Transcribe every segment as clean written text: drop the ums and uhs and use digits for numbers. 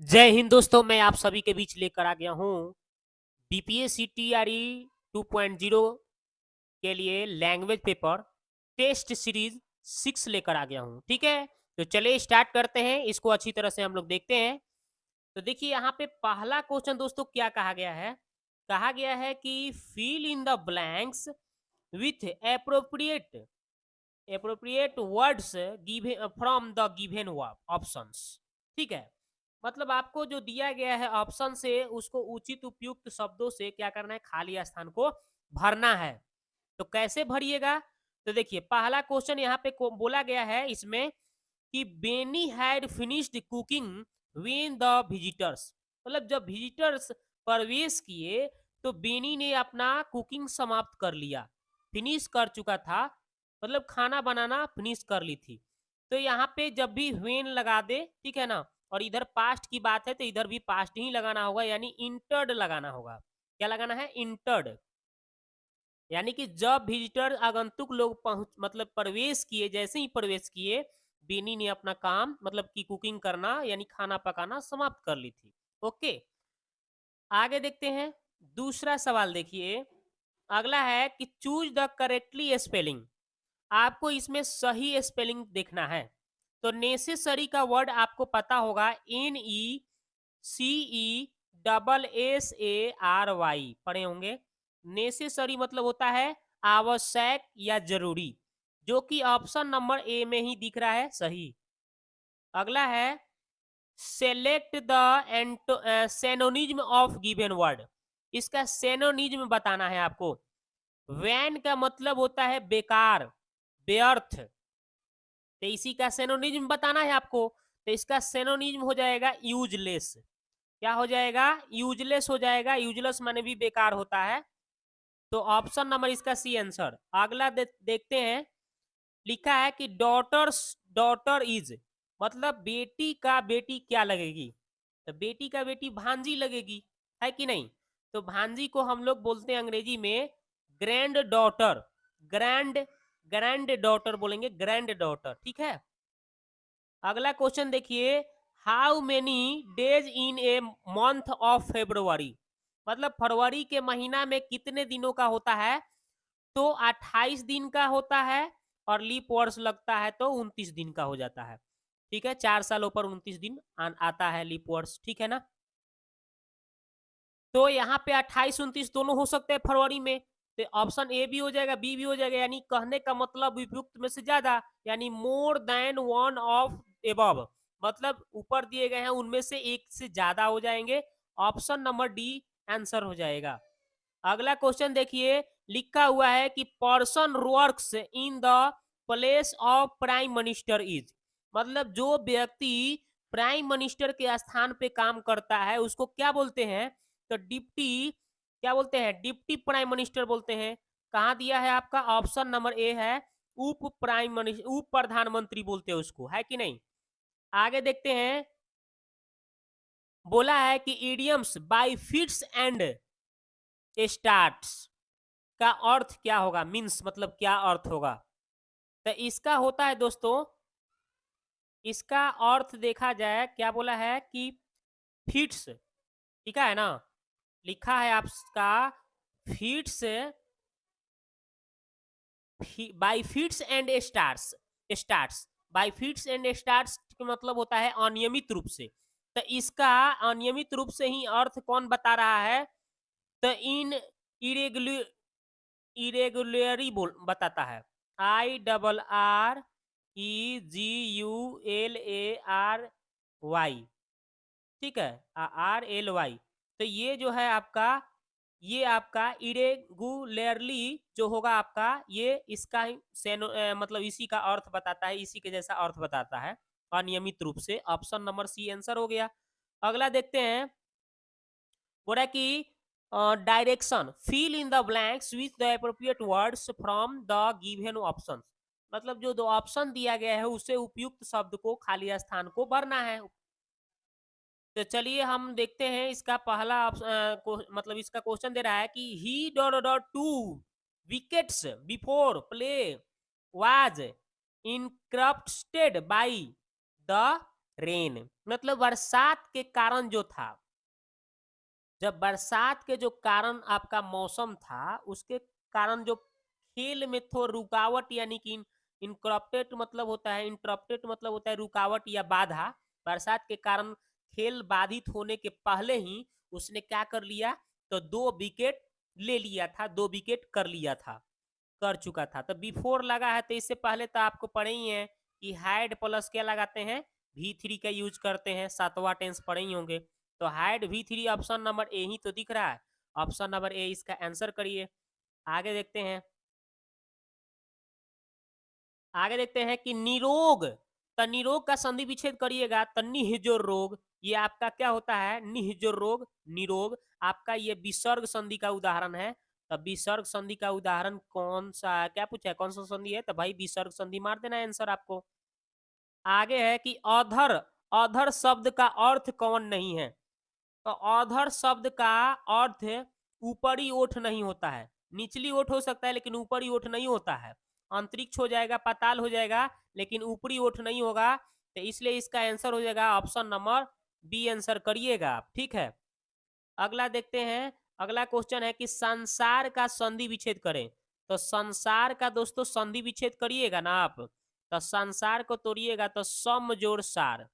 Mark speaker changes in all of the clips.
Speaker 1: जय हिंद दोस्तों, मैं आप सभी के बीच लेकर आ गया हूँ बीपीएससी टीआरई 2.0 के लिए लैंग्वेज पेपर टेस्ट सीरीज 6 लेकर आ गया हूँ। ठीक है, तो चलिए स्टार्ट करते हैं। इसको अच्छी तरह से हम लोग देखते हैं। तो देखिए यहाँ पे पहला क्वेश्चन दोस्तों क्या कहा गया है कि fill in the blanks with appropriate appropriate words given from the given options. ठीक है, मतलब आपको जो दिया गया है ऑप्शन से उसको उचित उपयुक्त शब्दों से क्या करना है, खाली स्थान को भरना है। तो कैसे भरिएगा? तो देखिए पहला क्वेश्चन यहाँ पे बोला गया है इसमें कि Benny had finished cooking when the visitors, मतलब जब विजिटर्स प्रवेश किए तो बेनी ने अपना कुकिंग समाप्त कर लिया, फिनिश कर चुका था, मतलब खाना बनाना फिनिश कर ली थी। तो यहाँ पे जब भी व्हेन लगा दे, ठीक है ना, और इधर पास्ट की बात है तो इधर भी पास्ट ही लगाना होगा, यानी इंटर्ड लगाना होगा। क्या लगाना है? इंटर्ड। यानी कि जब विजिटर आगंतुक लोग पहुंच मतलब प्रवेश किए, जैसे ही प्रवेश किए बेनी ने अपना काम मतलब कि कुकिंग करना यानी खाना पकाना समाप्त कर ली थी। ओके, आगे देखते हैं। दूसरा सवाल देखिए, अगला है कि चूज द करेक्टली स्पेलिंग। आपको इसमें सही स्पेलिंग देखना है। तो नेसेसरी का वर्ड आपको पता होगा, NECESSARY पढ़े होंगे। नेसेसरी मतलब होता है आवश्यक या जरूरी, जो कि ऑप्शन नंबर ए में ही दिख रहा है सही। अगला है select the synonym of given word. इसका सेनोनिज्म बताना है आपको। वैन का मतलब होता है बेकार, व्यर्थ, तो इसी का सेनोनिज्म बताना है आपको। तो इसका सेनोनिज्म हो जाएगा यूजलेस। क्या हो जाएगा? यूजलेस हो जाएगा। यूजलेस माने भी बेकार होता है। तो ऑप्शन नंबर इसका सी आंसर। अगला देखते हैं। लिखा है कि डॉटर इज, मतलब बेटी का बेटी क्या लगेगी? तो बेटी का बेटी भांजी लगेगी, है कि नहीं? तो भांजी को हम लोग बोलते हैं अंग्रेजी में grand daughter. Grand grand daughter बोलेंगे, ग्रैंड डॉटर। ठीक है, अगला क्वेश्चन देखिए। How many days in a month of February, मतलब फरवरी के महीना में कितने दिनों का होता है? तो 28 दिन का होता है, और लीप वर्ष लगता है तो 29 दिन का हो जाता है। ठीक है, 4 सालों पर 29 दिन आता है लीप वर्ष। ठीक है ना, तो यहाँ पे 28-29 दोनों हो सकते हैं फरवरी में। तो ऑप्शन ए भी हो जाएगा, बी भी हो जाएगा, यानी कहने का मतलब उपयुक्त में से ज्यादा, यानी more than one of above, मतलब ऊपर दिए गए हैं उनमें से एक से ज्यादा हो जाएंगे। ऑप्शन नंबर डी आंसर हो जाएगा। अगला क्वेश्चन देखिए, लिखा हुआ है कि person works in the place of prime minister is, मतलब जो व्यक्ति प्राइम मिनिस्टर के स्थान पे काम करता है उसको क्या बोलते हैं? तो डिप्टी, क्या बोलते हैं? डिप्टी प्राइम मिनिस्टर बोलते हैं। कहाँ दिया है आपका? ऑप्शन नंबर ए है, उप प्राइम मिनिस्टर, उप प्रधानमंत्री बोलते हैं उसको, है कि नहीं? आगे देखते हैं। बोला है कि idioms bye fits and starts का अर्थ क्या होगा? मीन्स मतलब क्या अर्थ होगा? तो इसका होता है दोस्तों, इसका अर्थ देखा जाए, क्या बोला है कि फिट्स, ठीक है ना, लिखा है आपका fits, bye fits and stars. Starts bye fits and starts का मतलब होता है अनियमित रूप से। तो इसका अनियमित रूप से ही अर्थ कौन बता रहा है? तो इन इरेगुलर इरेगुलरी बोल बताता है। IRREGULARY, ठीक है, RLY। तो ये जो है आपका, ये आपका इरेगुलरली जो होगा आपका, ये इसका मतलब इसी का अर्थ बताता है, इसी के जैसा अर्थ बताता है, अनियमित रूप से। ऑप्शन नंबर सी आंसर हो गया। अगला देखते हैं। बोला है कि direction fill in the blanks with the appropriate words from the given option, मतलब जो दो ऑप्शन दिया गया है उससे उपयुक्त शब्द को खाली स्थान को भरना है। तो चलिए हम देखते हैं। इसका पहला मतलब इसका क्वेश्चन दे रहा है कि ही dot dot two wickets before play was interrupted by the rain मतलब बरसात के कारण जो था, जब बरसात के जो कारण आपका मौसम था उसके कारण जो खेल में थोड़ा रुकावट यानी कि इंटरप्टेड मतलब होता है, इंटरप्टेड मतलब होता है रुकावट या बाधा। बरसात के कारण खेल बाधित होने के पहले ही उसने क्या कर लिया, तो 2 विकेट ले लिया था, 2 विकेट कर लिया था, कर चुका था। तो बिफोर लगा है तो इससे पहले तो आपको पढ़े ही है कि हाइड प्लस क्या लगाते हैं, V3 का यूज करते हैं, 7वां टेंस पढ़े ही होंगे। तो hide V3 option number A ही तो दिख रहा है, ऑप्शन नंबर ए इसका आंसर करिए। आगे देखते हैं, आगे देखते हैं कि निरोग, तो निरोग का संधि विच्छेद करिएगा तो निहजोर रोग, ये आपका क्या होता है, निहजोर रोग। निरोग आपका ये विसर्ग संधि का उदाहरण है। तो विसर्ग संधि का उदाहरण कौन सा है, क्या पूछा है कौन सा संधि है, तो भाई विसर्ग संधि मार देना आंसर आपको। आगे है कि अधर, अधर शब्द का अर्थ कौन नहीं है, तो अधर शब्द का अर्थ ऊपरी ओठ नहीं होता है, निचली ओठ हो सकता है लेकिन ऊपरी ओठ नहीं होता है। अंतरिक्ष हो जाएगा, पाताल हो जाएगा, लेकिन ऊपरी ओठ नहीं होगा। तो इसलिए इसका आंसर हो जाएगा ऑप्शन नंबर बी, आंसर करिएगा आप, ठीक है। अगला देखते हैं, अगला क्वेश्चन है कि संसार का संधि विच्छेद करें। तो संसार का दोस्तों संधि विच्छेद करिएगा ना आप, तो संसार को तोड़िएगा तो सम जोड़ सार,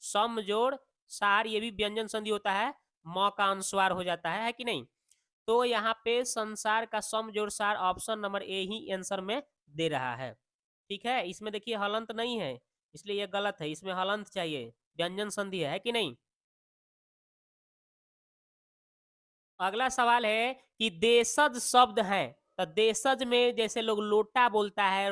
Speaker 1: सम जोड़ सार ये भी व्यंजन संधि होता है, म का अनुस्वार हो जाता है कि नहीं। तो यहाँ पे संसार का सम जोड़ सार option number A he answer में दे रहा है, ठीक है। इसमें देखिए हलंत नहीं है इसलिए ये गलत है, इसमें हलंत चाहिए, व्यंजन संधि है कि नहीं। अगला सवाल है कि देशज शब्द है, तो देशज में जैसे लोग लोटा बोलता है,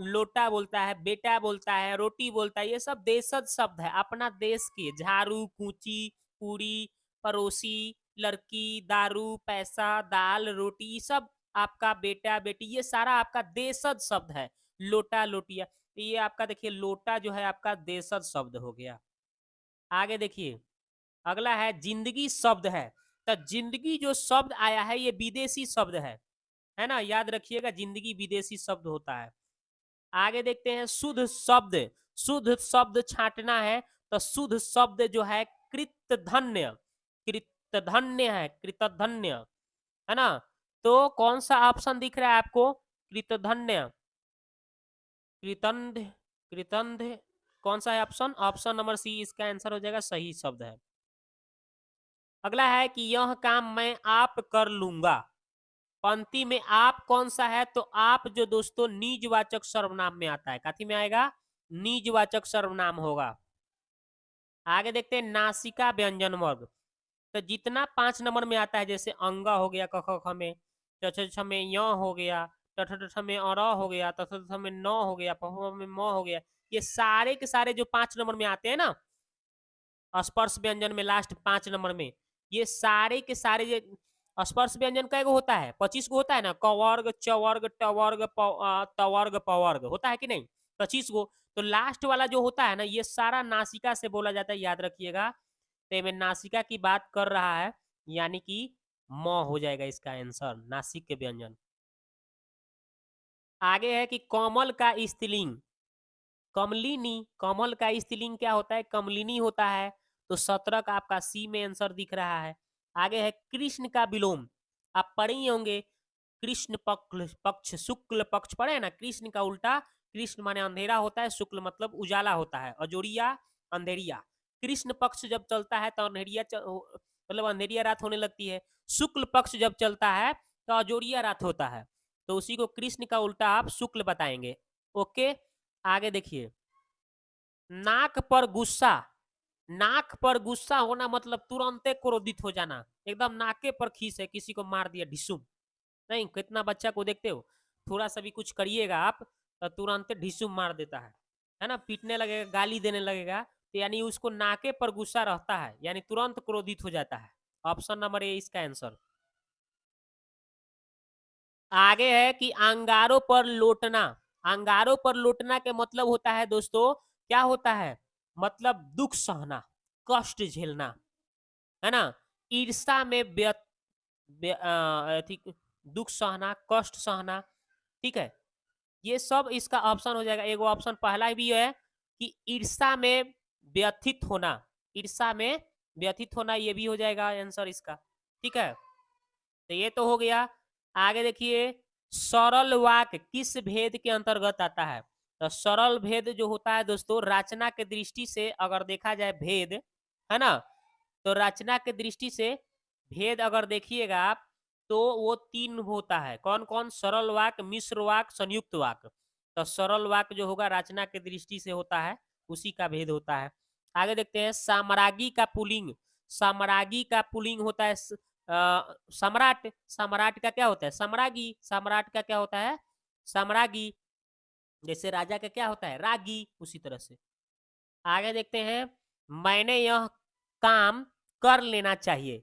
Speaker 1: लोटा बोलता है, बेटा बोलता है, रोटी बोलता है, ये सब देशज शब्द है अपना देश के। झाड़ू, कूची, पूरी, पड़ोसी, लड़की, दारू, पैसा, दाल, रोटी, सब आपका बेटा बेटी, ये सारा आपका देशज शब्द है। लोटा, लोटिया, ये आपका देखिए लोटा जो है आपका देशज शब्द हो गया। आगे देखिए, अगला है जिंदगी शब्द है, तो जिंदगी जो शब्द आया है ये विदेशी शब्द है ना, याद रखिएगा जिंदगी विदेशी शब्द होता है। आगे देखते हैं शुद्ध शब्द, शुद्ध शब्द छांटना है, तो शुद्ध शब्द जो है कृतधन्य, कृतधन्य है, कृतधन्य है ना। तो कौन सा ऑप्शन दिख रहा है आपको, कृतधन्य, कृतंध, कृतंध, कौन सा है ऑप्शन, ऑप्शन नंबर सी इसका आंसर हो जाएगा, सही शब्द है। अगला है कि यह काम मैं आप कर लूंगा, पंक्ति में आप कौन सा है, तो आप जो दोस्तों निजवाचक सर्वनाम में आता है, काथी में आएगा, निजवाचक सर्वनाम होगा। आगे देखते हैं नासिका व्यंजन वर्ग, तो जितना 5 नंबर में आता है जैसे अंगा हो गया क ख ख में, च में य हो गया, ठ में अर हो गया, त में न हो गया, प में म हो गया, ये सारे के सारे जो 5 नंबर में आते हैं ना, स्पर्श व्यंजन में लास्ट 5 नंबर में, ये सारे के सारे ये स्पर्श व्यंजन कै गो होता है, 25 गो होता है ना, कवर्ग, चवर्ग, टवर्ग, तवर्ग, पवर्ग होता है कि नहीं, 25 गो। तो लास्ट वाला जो होता है ना ये सारा नासिका से बोला जाता है, याद रखिएगा। तो में नासिका की बात कर रहा है, यानी कि म हो जाएगा इसका आंसर, नासिक के व्यंजन। आगे है कि कमल का स्त्रीलिंग, कमलिनी, कमल का स्त्रीलिंग क्या होता है, कमलिनी होता है। तो 17 का आपका सी में आंसर दिख रहा है। आगे है कृष्ण का विलोम, आप पढ़े ही होंगे, कृष्ण पक्ष, पक्ष शुक्ल पक्ष पढ़े है ना, कृष्ण का उल्टा, कृष्ण माने अंधेरा होता है, शुक्ल मतलब उजाला होता है, अजोरिया अंधेरिया। कृष्ण पक्ष जब चलता है तो अंधेरिया मतलब अंधेरिया रात होने लगती है, शुक्ल पक्ष जब चलता है तो अजोरिया रात होता है। तो उसी को कृष्ण का उल्टा आप शुक्ल बताएंगे, ओके। आगे देखिए, नाक पर गुस्सा, नाक पर गुस्सा होना मतलब तुरंते क्रोधित हो जाना, एकदम नाके पर खीस है, किसी को मार दिया ढिसुम, नहीं कितना बच्चा को देखते हो, थोड़ा सा भी कुछ करिएगा आप तो तुरंत ढिसुम मार देता है ना, पीटने लगेगा, गाली देने लगेगा, तो यानी उसको नाके पर गुस्सा रहता है, यानी तुरंत क्रोधित हो जाता है। ऑप्शन नंबर ए इसका आंसर। आगे है कि अंगारों पर लौटना, अंगारों पर लौटना के मतलब होता है दोस्तों, क्या होता है, मतलब दुख सहना, कष्ट झेलना, है ना। ईर्षा में दुख सहना, कष्ट सहना, ठीक है। ये सब इसका ऑप्शन हो जाएगा, एगो ऑप्शन पहला भी है कि ईर्ष्या में व्यथित होना, ईर्ष्या में व्यथित होना, ये भी हो जाएगा आंसर इसका। ठीक है, तो ये तो हो गया। आगे देखिए, सरल वाक्य किस भेद के अंतर्गत आता है? तो सरल भेद जो होता है दोस्तों, रचना के दृष्टि से अगर देखा जाए भेद, है ना, तो रचना के दृष्टि से भेद अगर देखिएगा आप, तो वो 3 होता है। कौन कौन? सरल वाक्य, मिश्र वाक्य, संयुक्त वाक्य। तो सरल वाक्य जो होगा रचना के दृष्टि से होता है, उसी का भेद होता है। आगे देखते हैं, साम्राज्ञी का पुल्लिंग, साम्राज्ञी का पुल्लिंग होता है सम्राट, सम्राट का क्या होता है? सम्राज्ञी, सम्राट का क्या होता है? सम्राज्ञी। जैसे राजा का क्या होता है? रागी, उसी तरह से। आगे देखते हैं, मैंने यह काम कर लेना चाहिए।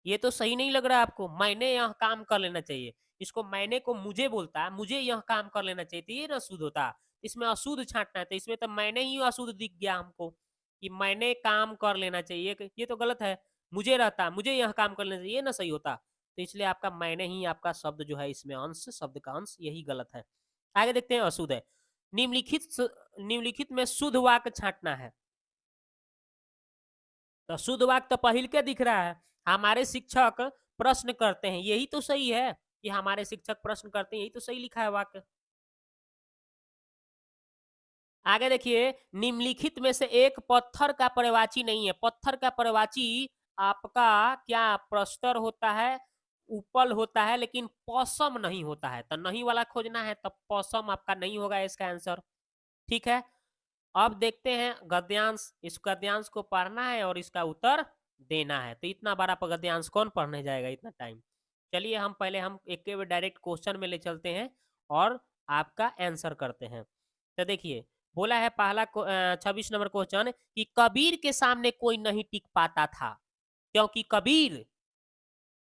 Speaker 1: ये तो सही नहीं लग रहा आपको? मैंने यह काम कर लेना चाहिए, इसको मैंने को मुझे बोलता है, मुझे यह काम कर लेना चाहिए, तो ये ना शुद्ध होता। इसमें अशुद्ध छांटना है, तो इसमें तो मैंने ही अशुद्ध दिख गया हमको कि मैंने काम कर लेना चाहिए, ये तो गलत है। मुझे रहता, मुझे यह काम कर लेना चाहिए, ये ना सही होता। तो इसलिए आपका मैंने ही आपका शब्द जो है इसमें अंश, शब्द का अंश यही गलत है। आगे देखते हैं, अशुद्ध है। निम्नलिखित में शुद्ध वाक्य छांटना है। तो शुद्ध वाक्य तो पहिल के दिख रहा है, हमारे शिक्षक प्रश्न करते हैं, यही तो सही है कि हमारे शिक्षक प्रश्न करते हैं, यही तो सही लिखा है वाक्य। आगे देखिए, निम्नलिखित में से एक पत्थर का पर्यायवाची नहीं है। पत्थर का पर्यायवाची आपका क्या? प्रस्तर होता है, उपल होता है, लेकिन पौसम नहीं होता है। तो नहीं वाला खोजना है, तो पौसम आपका नहीं होगा इसका आंसर। ठीक है, अब देखते हैं गद्यांश। इस गद्यांश को पढ़ना है और इसका उत्तर देना है। तो इतना बड़ा गद्यांश कौन पढ़ने जाएगा इतना टाइम? चलिए हम पहले हम एक डायरेक्ट क्वेश्चन में ले चलते हैं और आपका आंसर करते हैं। तो देखिए, बोला है पहला 26 नंबर क्वेश्चन कि कबीर के सामने कोई नहीं टिक पाता था, क्योंकि कबीर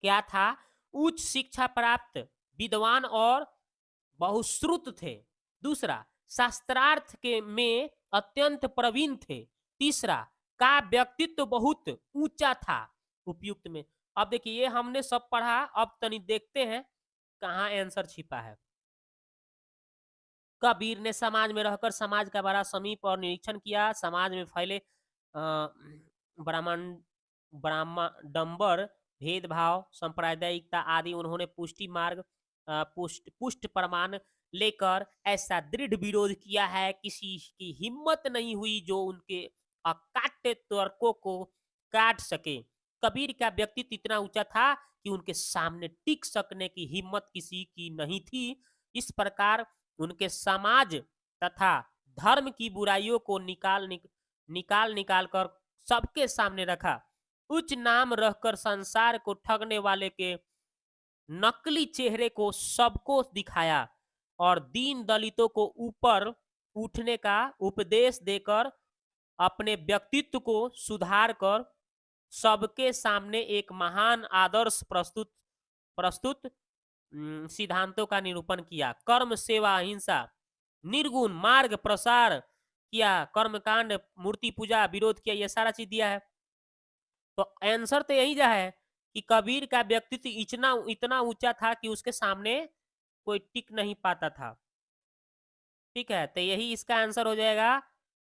Speaker 1: क्या था? उच्च शिक्षा प्राप्त, विद्वान और बहुश्रुत थे। दूसरा, शास्त्रार्थ के में अत्यंत प्रवीण थे। तीसरा, का व्यक्तित्व बहुत ऊंचा था। उपयुक्त में, अब देखिए ये हमने सब पढ़ा, अब तनी देखते हैं कहाँ आंसर छिपा है। कबीर ने समाज में रहकर समाज का बड़ा समीप और निरीक्षण किया। समाज में फैले ब्राह्मण ब्राह्मणडंबर, भेदभाव, सांप्रदायिकता आदि उन्होंने पुष्टि मार्ग पुष्ट प्रमाण लेकर ऐसा दृढ़ विरोध किया है, किसी की हिम्मत नहीं हुई जो उनके अकाट्य तर्कों को काट सके। कबीर का व्यक्तित्व इतना ऊंचा था कि उनके सामने टिक सकने की हिम्मत किसी की नहीं थी। इस प्रकार उनके समाज तथा धर्म की बुराइयों को निकाल कर सबके सामने रखा। उच्च नाम रखकर संसार को ठगने वाले के नकली चेहरे को सबको दिखाया और दीन दलितों को ऊपर उठने का उपदेश देकर अपने व्यक्तित्व को सुधार कर सबके सामने एक महान आदर्श प्रस्तुत प्रस्तुत सिद्धांतों का निरूपण किया। कर्म, सेवा, अहिंसा, निर्गुण मार्ग प्रसार किया, कर्मकांड, मूर्ति पूजा विरोध किया, ये सारा चीज दिया है। तो आंसर तो यही जा है कि कबीर का व्यक्तित्व इतना इतना ऊंचा था कि उसके सामने कोई टिक नहीं पाता था। ठीक है, तो यही इसका आंसर हो जाएगा,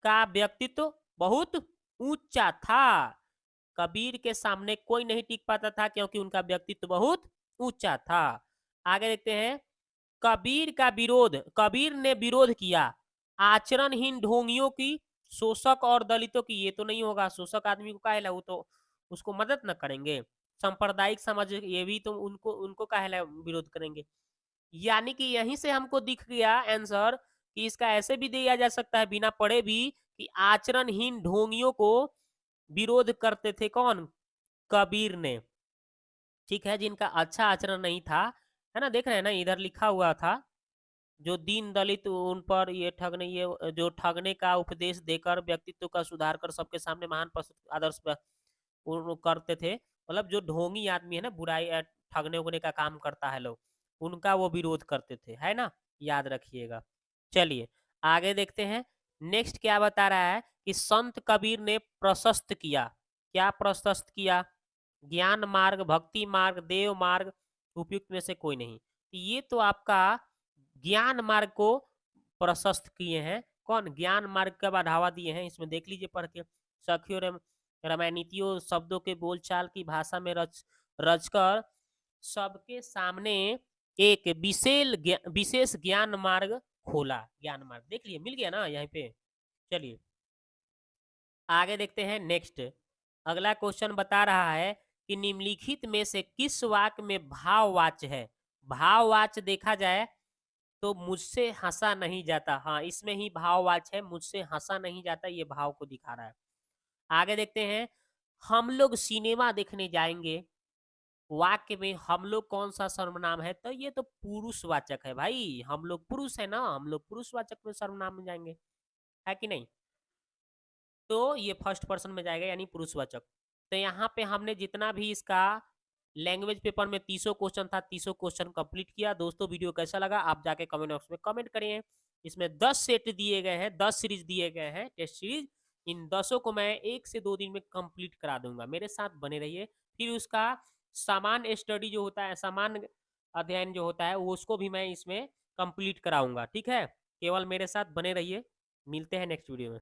Speaker 1: का व्यक्तित्व बहुत ऊंचा था। कबीर के सामने कोई नहीं टिक पाता था क्योंकि उनका व्यक्तित्व बहुत ऊंचा था। आगे देखते हैं, कबीर का विरोध, कबीर ने विरोध किया आचरणहीन ढोंगियों की, शोषक और दलितों की। ये तो नहीं होगा, शोषक आदमी को काहे ला, वो तो उसको मदद न करेंगे। सांप्रदायिक समझ, ये भी तो उनको उनको काहे ला विरोध करेंगे। यानी कि यहीं से हमको दिख गया आंसर कि इसका ऐसे भी दिया जा सकता है बिना पढ़े भी कि आचरणहीन ढोंगियों को विरोध करते थे कौन? कबीर ने। ठीक है, जिनका अच्छा आचरण नहीं था, है ना, देख रहे हैं ना, इधर लिखा हुआ था, जो दीन दलित उन पर ये जो ठगने का उपदेश देकर व्यक्तित्व का सुधार कर सबके सामने महान आदर्श करते थे। मतलब जो ढोंगी आदमी है ना, बुराई ठगने उगने का काम करता है लोग, उनका वो विरोध करते थे, है ना, याद रखिएगा। चलिए आगे देखते हैं। नेक्स्ट क्या बता रहा है कि संत कबीर ने प्रशस्त किया। क्या प्रशस्त किया? ज्ञान मार्ग, भक्ति मार्ग, देव मार्ग, उपयुक्त में से कोई नहीं। ये तो आपका ज्ञान मार्ग को प्रशस्त किए हैं, कौन ज्ञान मार्ग का बढ़ावा दिए हैं, इसमें देख लीजिए पढ़ के। सखियों रामायणितियों शब्दों के बोलचाल की भाषा में रचकर सबके सामने एक विशेष ज्ञान मार्ग खोला। ज्ञान मार्ग देख लिए, मिल गया ना यहाँ पे। चलिए आगे देखते हैं नेक्स्ट। अगला क्वेश्चन बता रहा है कि निम्नलिखित में से किस वाक्य में भाववाच्य है। भाववाच्य देखा जाए तो मुझसे हंसा नहीं जाता, हाँ इसमें ही भाववाच्य है, मुझसे हंसा नहीं जाता, ये भाव को दिखा रहा है। आगे देखते हैं, हम लोग सिनेमा देखने जाएंगे। वाक्य में हम लोग कौन सा सर्वनाम है, तो ये तो पुरुषवाचक है भाई, हम लोग पुरुष है ना, हम लोग पुरुषवाचक में सर्वनाम में जाएंगे, है कि नहीं। तो ये फर्स्ट पर्सन में जाएगा यानी पुरुषवाचक। तो यहाँ पे हमने जितना भी इसका लैंग्वेज पेपर में 300 क्वेश्चन था, 300 क्वेश्चन कंप्लीट किया। दोस्तों वीडियो कैसा लगा आप जाके कमेंट बॉक्स में कमेंट करिए। इसमें 10 सेट दिए गए हैं, 10 सीरीज दिए गए हैं, टेस्ट सीरीज। इन 10 को मैं 1 से 2 दिन में कंप्लीट करा दूंगा, मेरे साथ बने रहिए। फिर उसका सामान्य स्टडी जो होता है, सामान्य अध्ययन जो होता है, वो उसको भी मैं इसमें कंप्लीट कराऊंगा, ठीक है। केवल मेरे साथ बने रहिए, मिलते हैं नेक्स्ट वीडियो में।